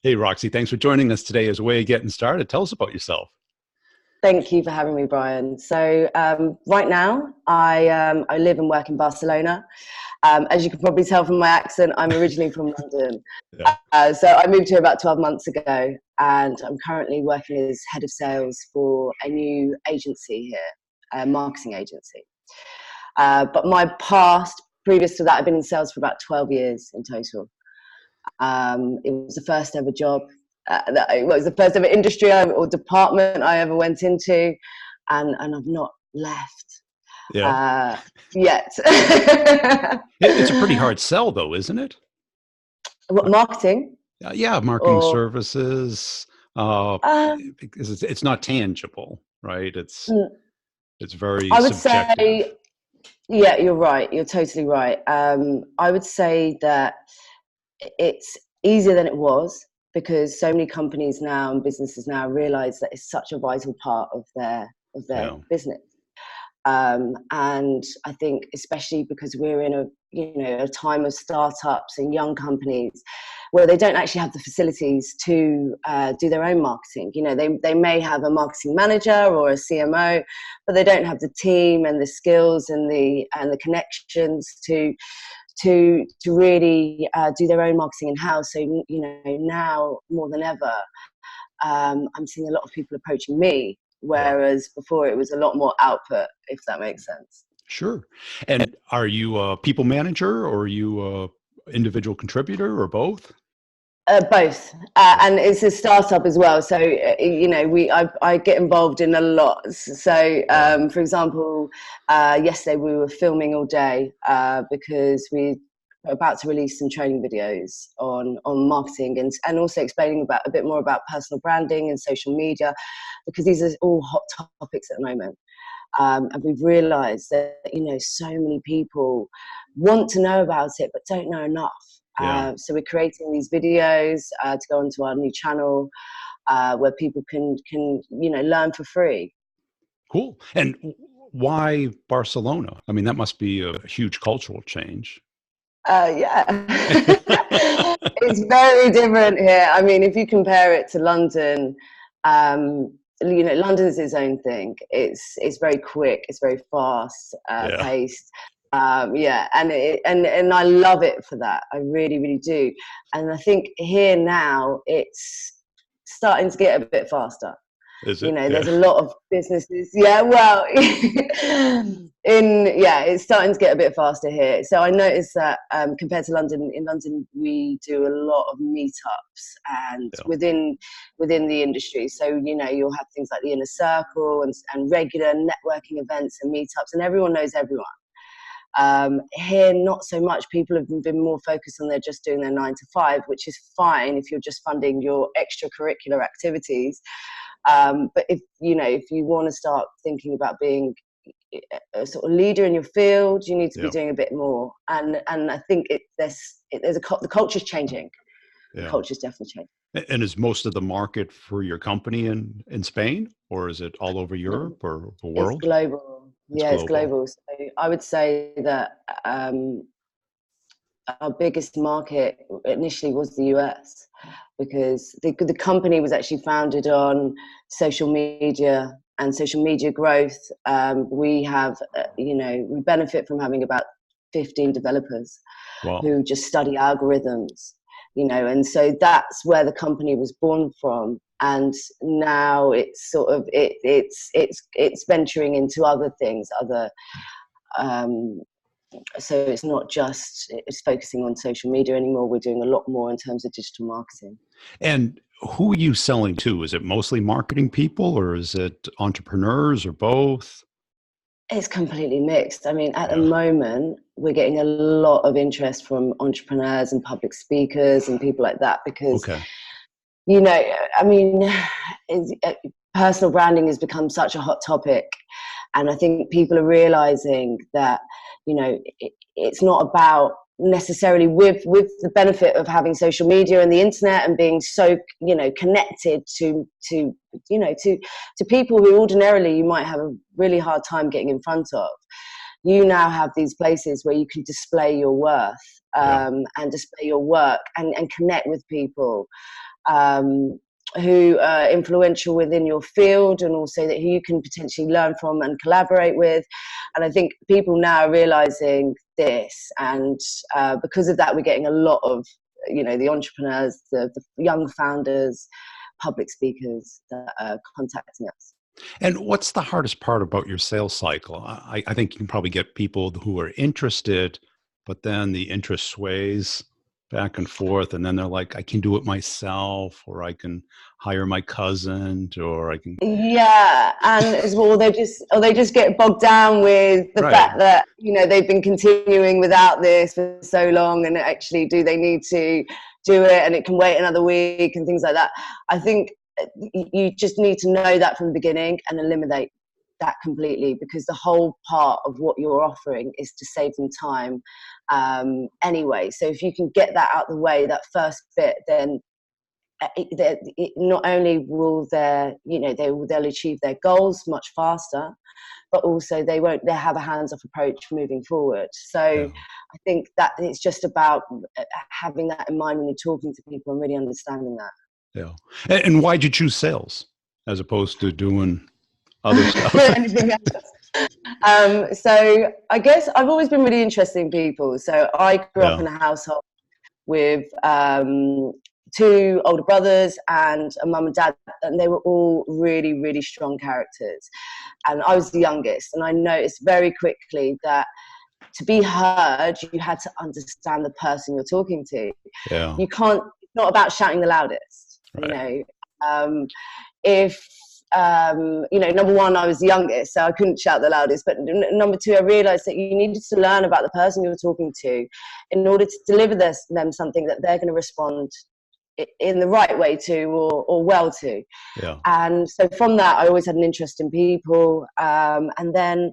Hey, Roxy, thanks for joining us today as a way of getting started. Tell us about yourself. Thank you for having me, Brian. So right now, I live and work in Barcelona. As you can probably tell from my accent, I'm originally from London. Yeah. So I moved here about 12 months ago, and I'm currently working as head of sales for a new agency here, a marketing agency. But my past, previous to that, I've been in sales for about 12 years in total. It was the first ever job. It was the first ever industry or department I ever went into, and I've not left Yeah. yet. It's a pretty hard sell, though, isn't it? What, marketing? Yeah, marketing Or services. Because it's not tangible, right? mm, It's very I would subjective. say, yeah, you're right. You're totally right. I would say that it's easier than it was because so many companies now and businesses now realize that it's such a vital part of their Yeah. business. And I think especially because we're in a time of startups and young companies where they don't actually have the facilities to do their own marketing. They may have a marketing manager or a CMO, but they don't have the team and the skills and the connections to really do their own marketing in house. So now more than ever, I'm seeing a lot of people approaching me, Yeah. whereas before it was a lot more output, if that makes sense. Sure. And are you a people manager or are you a individual contributor or both? Both, Both. and it's a startup as well. So I get involved in a lot. So Yeah. for example, yesterday we were filming all day because we were about to release some training videos on marketing and also explaining about a bit more about personal branding and social media, because these are all hot topics at the moment. And we've realized that so many people want to know about it but don't know enough. Yeah. So we're creating these videos to go onto our new channel where people can learn for free. Cool. And why Barcelona? I mean, that must be a huge cultural change. Yeah, it's very different here. I mean, if you compare it to London, London's its own thing. It's very quick, it's very fast Yeah. paced. Yeah, and I love it for that. I really, really do. And I think here now it's starting to get a bit faster. Is it? There's Yeah. a lot of businesses. Yeah, well, it's starting to get a bit faster here. So I noticed that compared to London, in London we do a lot of meetups and Yeah. within the industry. So you'll have things like the inner circle and regular networking events and meetups, and everyone knows everyone. Here, not so much. People have been more focused on they're just doing their 9 to 5, which is fine if you're just funding your extracurricular activities. But if you want to start thinking about being a sort of leader in your field, you need to be Yeah. doing a bit more. And I think the culture's changing. The Yeah. culture's definitely changing. And is most of the market for your company in Spain, or is it all over Europe or the It's world? global. It's Yeah, it's global. global. So I would say that our biggest market initially was the US, because the company was actually founded on social media and social media growth. We have, we benefit from having about 15 developers Wow. who just study algorithms, and so that's where the company was born from. And now it's sort of it's venturing into other things, other um, so it's not just it's focusing on social media anymore. We're doing a lot more in terms of digital marketing. And who are you selling to? Is it mostly marketing people or is it entrepreneurs or both? It's completely mixed. I mean, at the Yeah. moment, we're getting a lot of interest from entrepreneurs and public speakers and people like that because, Okay. I mean, personal branding has become such a hot topic. And I think people are realizing that, it's not about necessarily with the benefit of having social media and the internet and being so, connected to people who ordinarily you might have a really hard time getting in front of. You now have these places where you can display your worth Yeah. and display your work and connect with people. who are influential within your field, and also that who you can potentially learn from and collaborate with. And I think people now are realizing this, and because of that, we're getting a lot of, the entrepreneurs, the young founders, public speakers that are contacting us. And what's the hardest part about your sales cycle? I think you can probably get people who are interested, but then the interest sways back and forth, and then they're like, I can do it myself, or I can hire my cousin, or I can. Yeah, and as well, they just get bogged down with the fact that they've been continuing without this for so long, and actually, do they need to do it, and it can wait another week and things like that. I think you just need to know that from the beginning and eliminate that completely, because the whole part of what you're offering is to save them time anyway. So if you can get that out of the way, that first bit, then not only will they'll achieve their goals much faster, but also they'll have a hands-off approach moving forward. So I think that it's just about having that in mind when you're talking to people and really understanding that. Yeah. And why'd you choose sales as opposed to doing other stuff? Anything else? So I guess I've always been really interested in people. So I grew up in a household with 2 older brothers and a mum and dad, and they were all really, really strong characters. And I was the youngest, and I noticed very quickly that to be heard, you had to understand the person you're talking to. Yeah. You can't. It's not about shouting the loudest. Right. Number one, I was the youngest, so I couldn't shout the loudest. But number two, I realized that you needed to learn about the person you were talking to in order to deliver them something that they're going to respond in the right way to, or well to. Yeah. And so from that, I always had an interest in people. And then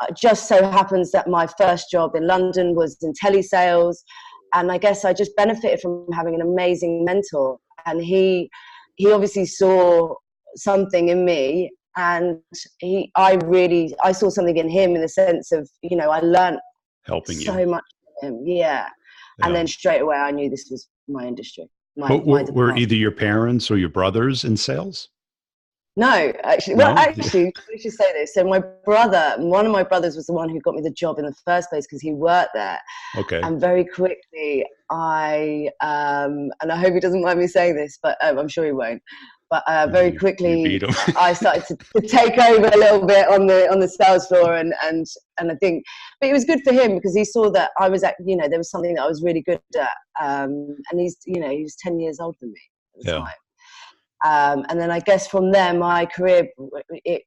it just so happens that my first job in London was in telesales. And I guess I just benefited from having an amazing mentor. And he obviously saw something in me, and I saw something in him in the sense of, I learned helping so you much from him. Yeah. And then straight away I knew this was my industry. Were either your parents or your brothers in sales? No, actually. No? Well, actually, we should say this. So one of my brothers was the one who got me the job in the first place because he worked there. Okay. And very quickly, and I hope he doesn't mind me saying this, but I'm sure he won't. But very quickly, I started to take over a little bit on the sales floor, and I think, but it was good for him because he saw that I was there was something that I was really good at, and he was 10 years older than me at the time. And then I guess from there, my career, it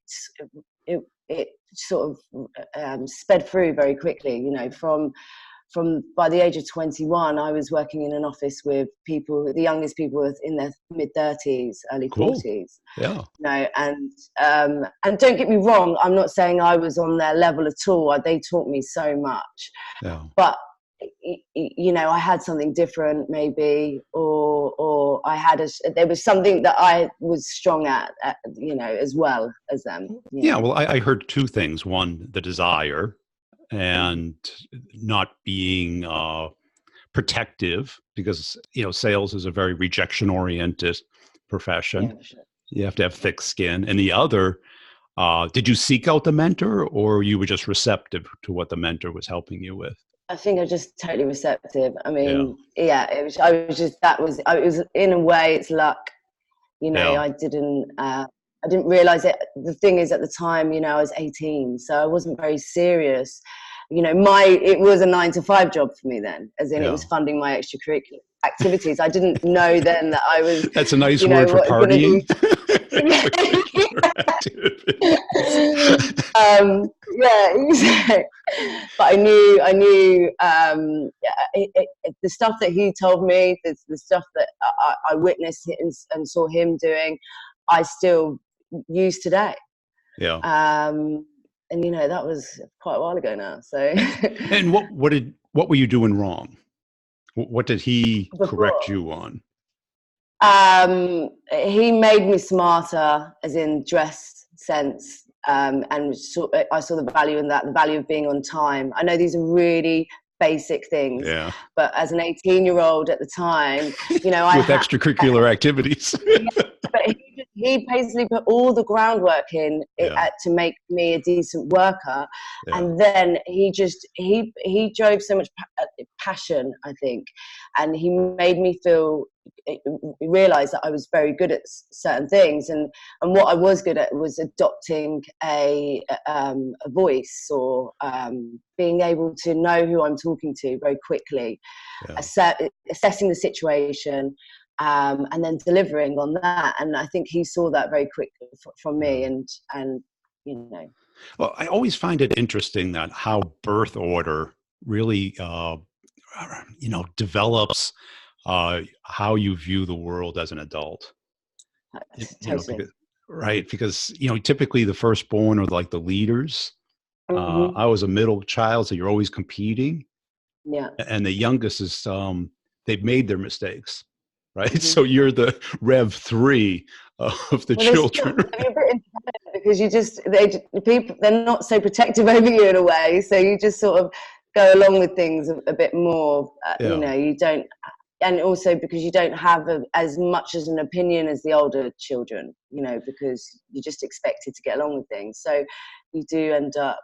sort of sped through very quickly. From by the age of 21, I was working in an office with people. The youngest people were in their mid-30s, early 40s. Yeah. And don't get me wrong, I'm not saying I was on their level at all. They taught me so much. Yeah. But I had something different, maybe, or there was something that I was strong at, as well as them. Yeah. Well, I heard 2 things. One, the desire, and not being protective, because sales is a very rejection oriented profession. Yeah, for sure. You have to have thick skin. And the other, did you seek out the mentor, or you were just receptive to what the mentor was helping you with? I think I was just totally receptive. I mean, it was in a way, it's luck. I didn't realize it. The thing is, at the time, I was 18, so I wasn't very serious. It was a 9-to-5 job for me then, as in it was funding my extracurricular activities. I didn't know then that I was. That's a nice word for partying. But I knew the stuff that he told me, the stuff that I witnessed and saw him doing, I still use today. Yeah. And that was quite a while ago now. So. And what were you doing wrong? What did he correct you on? He made me smarter, as in dress sense, and I saw the value in that, the value of being on time. I know these are really basic things. Yeah. But as an 18-year-old at the time, you know, With extracurricular activities. but he basically put all the groundwork in Yeah. to make me a decent worker. Yeah. And then he drove so much passion, I think, and he made me realize that I was very good at certain things, and what I was good at was adopting a voice, or being able to know who I'm talking to very quickly, assessing the situation, and then delivering on that. And I think he saw that very quickly from me, and you know. Well, I always find it interesting that how birth order really, develops how you view the world as an adult. Totally. Because typically the firstborn are like the leaders. Mm-hmm. I was a middle child, so you're always competing. Yeah. And the youngest is they've made their mistakes, right? Mm-hmm. So you're the Rev 3 of the children. You're a bit independent because they're not so protective over you in a way, so you just sort of go along with things a bit more. You don't, and also because you don't have as much as an opinion as the older children, because you're just expected to get along with things. So you do end up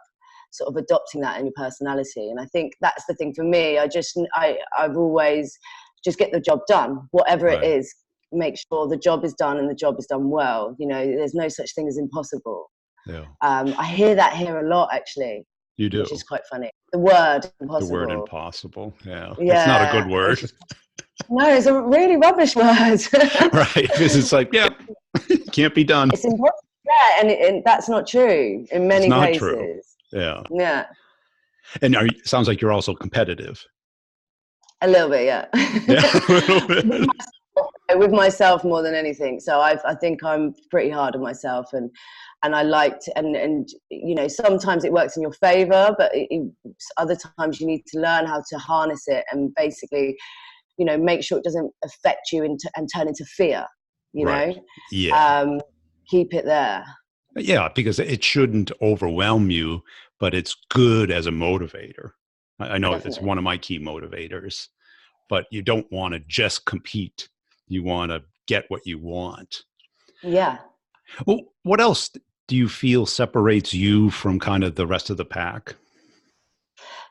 sort of adopting that in your personality. And I think that's the thing for me. I've always just get the job done, whatever it is. Make sure the job is done and the job is done well. There's no such thing as impossible. Yeah. I hear that here a lot, actually. You do. Which is quite funny. The word impossible. The word impossible. Yeah. It's not a good word. No, it's a really rubbish word. Right. Because it's like, can't be done. It's impossible. Yeah, and that's not true in many cases. It's not true. Yeah. Yeah. And sounds like you're also competitive. A little bit, yeah. Yeah, a little bit. With myself more than anything. So I think I'm pretty hard on myself, and I like to, and sometimes it works in your favor, but other times you need to learn how to harness it and basically, make sure it doesn't affect you and turn into fear. Right. Yeah. Keep it there. Yeah, because it shouldn't overwhelm you, but it's good as a motivator. I know Definitely. It's one of my key motivators, but you don't want to just compete. You want to get what you want. Yeah. Well, what else do you feel separates you from kind of the rest of the pack?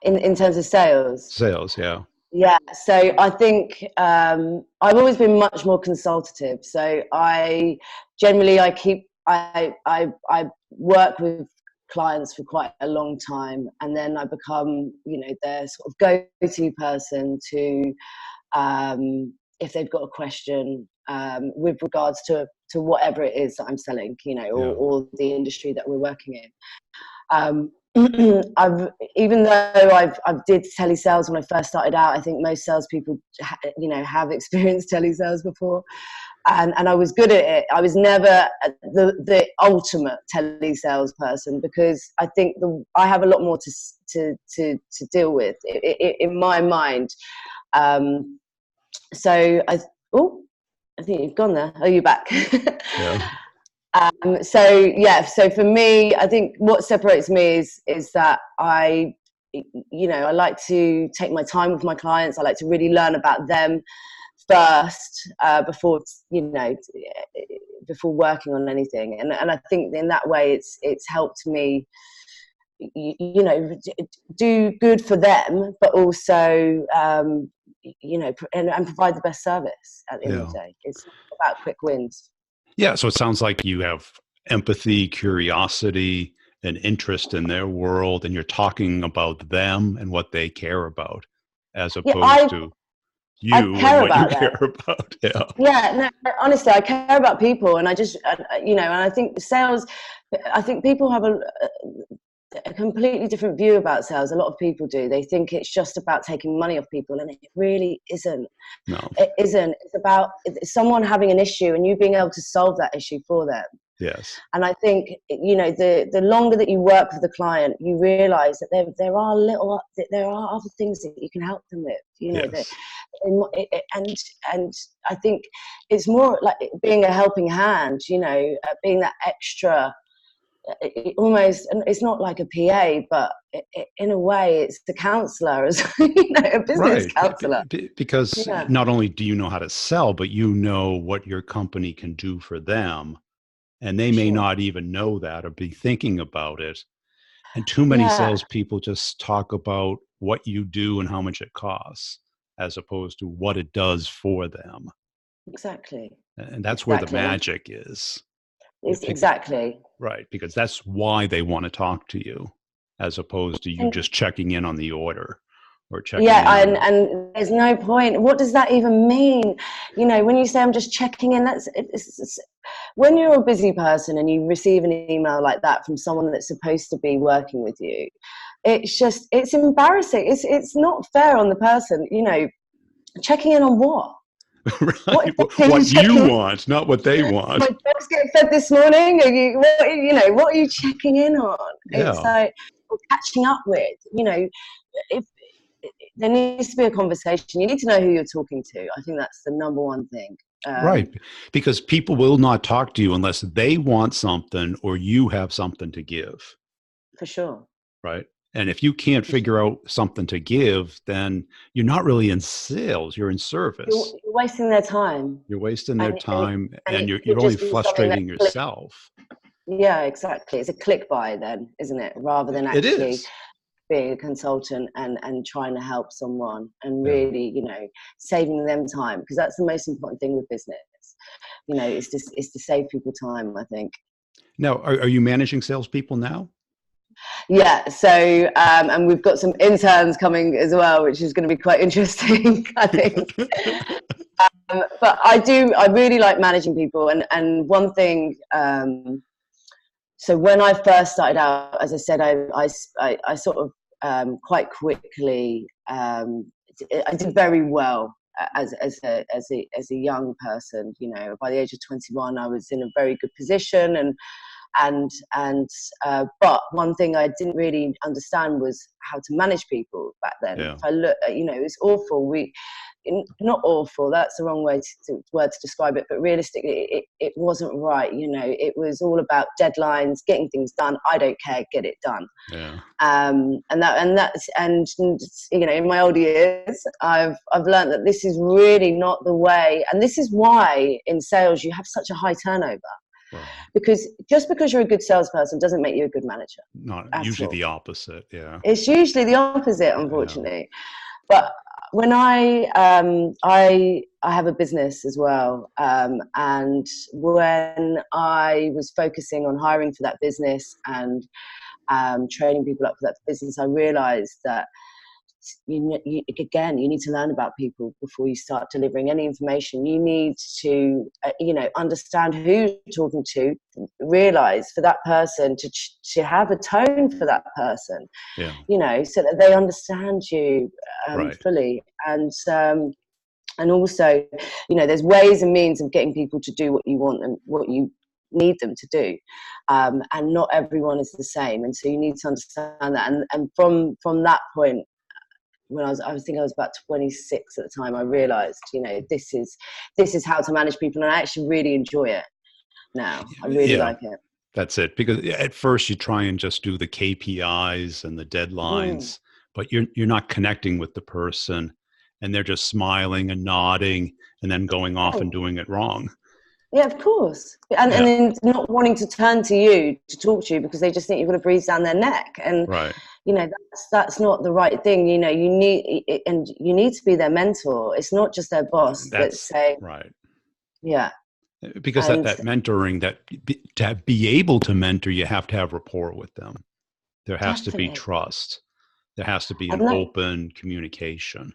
In terms of sales? Sales, yeah. Yeah. So I think I've always been much more consultative. So I work with clients for quite a long time, and then I become, their sort of go-to person to, if they've got a question with regards to whatever it is that I'm selling, or the industry that we're working in. Even though I've did telesales when I first started out, I think most salespeople, have experienced telesales before. And I was good at it. I was never the ultimate telesales person, because I think I have a lot more to deal with in my mind. So I think you've gone there. Oh, you're back. Yeah. So for me, I think what separates me is that I like to take my time with my clients. I like to really learn about them first before working on anything, and I think in that way it's helped me do good for them, but also and provide the best service at the end of the day. It's not about quick wins. Yeah, so it sounds like you have empathy, curiosity, and interest in their world, and you're talking about them and what they care about, as opposed to you and what you care about. Yeah, no, honestly, I care about people, and I just, and I think sales, I think people have a completely different view about sales. A lot of people do. They think it's just about taking money off people, and it really isn't. No, it isn't. It's about someone having an issue and you being able to solve that issue for them. Yes. And I think, the longer that you work with the client, you realize that there are other things that you can help them with, yes. And I think it's more like being a helping hand, being that extra almost, and it's not like a PA, but in a way it's the counselor, as a business Right. counselor. Because Yeah, not only do you know how to sell, but you know what your company can do for them. And they for may sure. not even know that or be thinking about it. And too many Yeah, salespeople just talk about what you do and how much it costs, as opposed to what it does for them. exactly, And that's where the exactly. And magic is. it's exactly. Right, because that's why they want to talk to you, as opposed to you And just checking in on the order or checking in yeah, on. and there's no point. What does that even mean? When you say I'm just checking in, it's when you're a busy person and you receive an email like that from someone that's supposed to be working with you, it's embarrassing. It's not fair on the person. Checking in on what? What Right, exactly are you what you checking in? want, not what they My want. dog's getting fed this morning. What are you checking in on? It's Yeah, like, or catching up with. If there needs to be a conversation, you need to know who you're talking to. I think that's the number one thing. right. Because people will not talk to you unless they want something or you have something to give. For sure. Right. And if you can't For sure. figure out something to give, then you're not really in sales, you're in You're, service. you're wasting their time, You're wasting their and time and it you're could only just be something that frustrating click. yourself. Yeah, exactly. It's a click buy then, isn't it? Rather than It actually is. being a consultant and trying to help someone and Yeah. really, saving them time, because that's the most important thing with business. Is to save people time, I think. Now, are you managing salespeople now? Yeah. So, and we've got some interns coming as well, which is going to be quite interesting, I think. But I really like managing people. And one thing, so when I first started out, as I said, I sort of quite quickly, I did very well as a young person. By the age of 21, I was in a very good position, and but one thing I didn't really understand was how to manage people back then. If Yeah. I look, it was awful. Not awful, that's the wrong word to describe it, but realistically it wasn't right. It was all about deadlines, getting things done. I don't care, get it done. Yeah. And in my older years, I've learned that this is really not the way, and this is why in sales you have such a high turnover, Right. because just because you're a good salesperson doesn't make you a good manager Not at usually all. the opposite. Yeah. It's usually the opposite, Yeah. unfortunately. But when I have a business as well, and when I was focusing on hiring for that business and training people up for that business, I realized that again, you need to learn about people before you start delivering any information. You need to understand who you're talking to, realize for that person to have a tone for that person, Yeah. so that they understand you Right. fully. And also, there's ways and means of getting people to do what you want them, what you need them to do, and not everyone is the same, and so you need to understand that. And from that point, when I think I was about 26 at the time, I realized, this is how to manage people, and I actually really enjoy it now. I really Yeah. like it. That's it. Because at first you try and just do the KPIs and the Mm. deadlines, but you're not connecting with the person and they're just smiling and nodding and then going off and Oh, doing it wrong. yeah, of course. And Yeah. then not wanting to turn to you to talk to you because they just think you're going to breathe down their neck. And Right. that's not the right thing. You need to be their mentor. It's not just their boss that's That's saying, right. yeah. Because And that mentoring, to be able to mentor, you have to have rapport with them. There has to be definitely. trust. There has to be an And that open communication.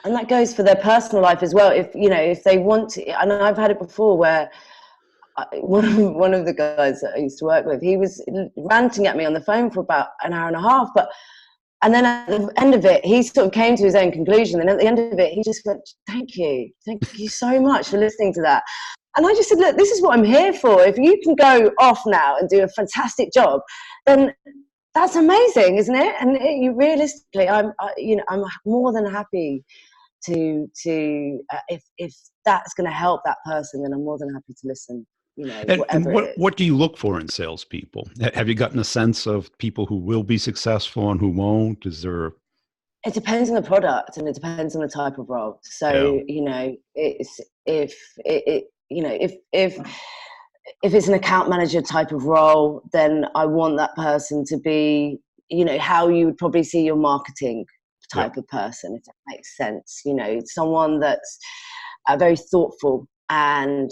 and that goes for their personal life as well. If they want to, and I've had it before where one of the guys that I used to work with, he was ranting at me on the phone for about an hour and a half, and then at the end of it, he sort of came to his own conclusion. And at the end of it, he just went, thank you so much for listening to that. And I just said, look, this is what I'm here for. If you can go off now and do a fantastic job, then that's amazing, isn't it? And you realistically, I'm more than happy to if that's going to help that person, then I'm more than happy to listen. And whatever what it is. what do you look for in salespeople? Have you gotten a sense of people who will be successful and who won't? Is there? It depends on the product and it depends on the type of role. Yeah, So, it's if it's an account manager type of role, then I want that person to be, how you would probably see your marketing yeah, type of person, if that makes sense. Someone that's very thoughtful and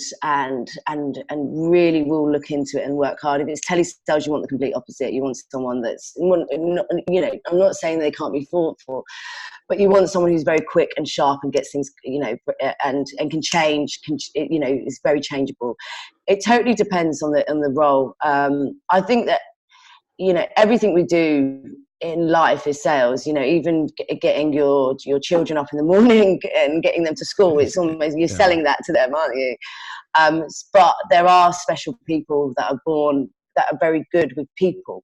really will look into it and work hard. If it's telesales, you want the complete opposite. You want someone I'm not saying they can't be thoughtful, but you want someone who's very quick and sharp and gets things, and can change, is very changeable. It totally depends on the role. I think that, everything we do in life is sales. Even getting your children up in the morning and getting them to school, it's almost, you're yeah. selling that to them, aren't you? But there are special people that are born that are very good with people,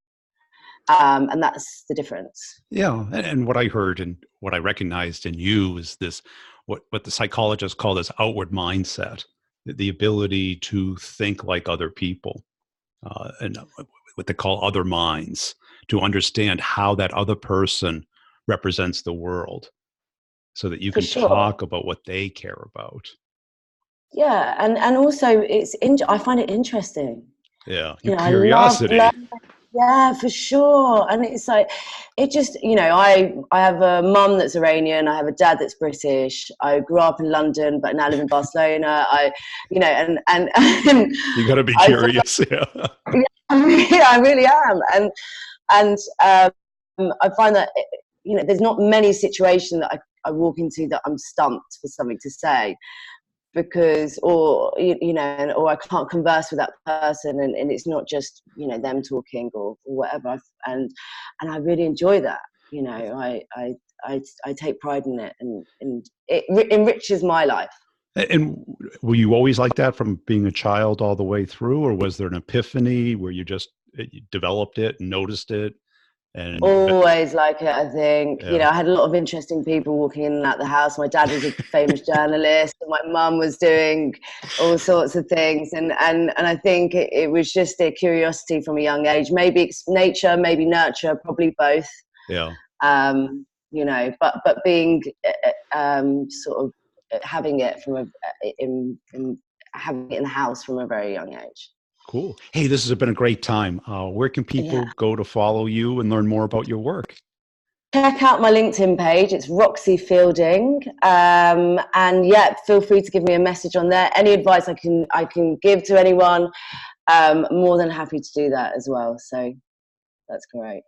and that's the difference. Yeah, and what I heard and what I recognized in you is this, what the psychologists call this outward mindset, the ability to think like other people, and what they call other minds, to understand how that other person represents the world, so that you For can sure. talk about what they care about. Yeah, and also I find it interesting. Yeah, your I love curiosity. yeah, for sure. And it's like, it just, I have a mum that's Iranian. I have a dad that's British. I grew up in London, but now live in Barcelona. And You got to be I feel like, curious. Yeah, yeah, I really am. And I find that, there's not many situations that I walk into that I'm stumped for something to say, because or I can't converse with that person, and it's not just them talking or whatever. And I really enjoy that. I take pride in it, and it enriches my life. and were you always like that from being a child all the way through, or was there an epiphany where you developed it and noticed it? And Always like it, I think. yeah, I had a lot of interesting people walking in and out the house. My dad was a famous journalist, and my mum was doing all sorts of things. And I think it was just a curiosity from a young age. Maybe it's nature, maybe nurture, probably both. yeah. But being sort of having it having it in the house from a very young age. Cool. Hey, this has been a great time. Where can Yeah. people go to follow you and learn more about your work? Check out my LinkedIn page. It's Roxy Fielding, and yeah, feel free to give me a message on there. Any advice I can give to anyone, more than happy to do that as well. So that's great.